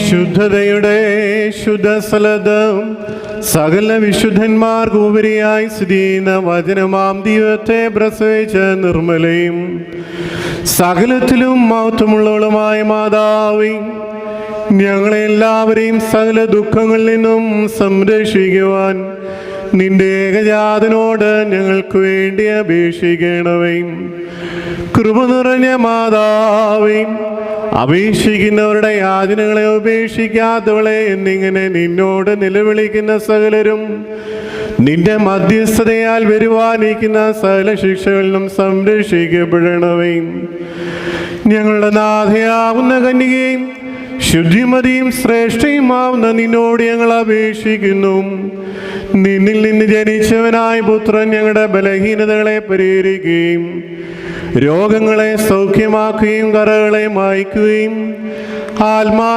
ശുദ്ധതയുടെ ശുദ്ധസ്ഥലത്തും സകല വിശുദ്ധന്മാർക്ക് ഉപരിയായി സ്ഥിതി ചെയ്യുന്ന വചനമാം ദൈവത്തെ പ്രസവിച്ച നിർമ്മലയും സകലത്തിലും മഹത്വമുള്ളവളുമായ മാതാവേ, ഞങ്ങളെല്ലാവരെയും സകല ദുഃഖങ്ങളിൽ നിന്നും സംരക്ഷിക്കുവാൻ നിന്റെ ഏകജാതനോട് ഞങ്ങൾക്ക് വേണ്ടി അപേക്ഷിക്കണമേ. കൃപ നിറഞ്ഞ മാതാവേ, അപേക്ഷിക്കുന്നവരുടെ യാചനകളെ ഉപേക്ഷിക്കാത്തവളെ എന്നിങ്ങനെ നിന്നോട് നിലവിളിക്കുന്ന സകലരും നിന്റെ മധ്യസ്ഥതയാൽ വരുവാനിരിക്കുന്ന സകല ശിക്ഷകളിലും സംരക്ഷിക്കപ്പെടണമേ. ഞങ്ങളുടെ നാഥയാവുന്ന കന്യകയും ശുദ്ധിമതിയും ശ്രേഷ്ഠയുമാവുന്ന നിന്നോട് ഞങ്ങൾ അപേക്ഷിക്കുന്നു. നിന്നിൽ നിന്ന് ജനിച്ചവനായ പുത്രൻ ഞങ്ങളുടെ ബലഹീനതകളെ പരിഹരിക്കുകയും രോഗങ്ങളെ സൗഖ്യമാക്കുകയും കറകളെ മായ്ക്കുകയും ആത്മാ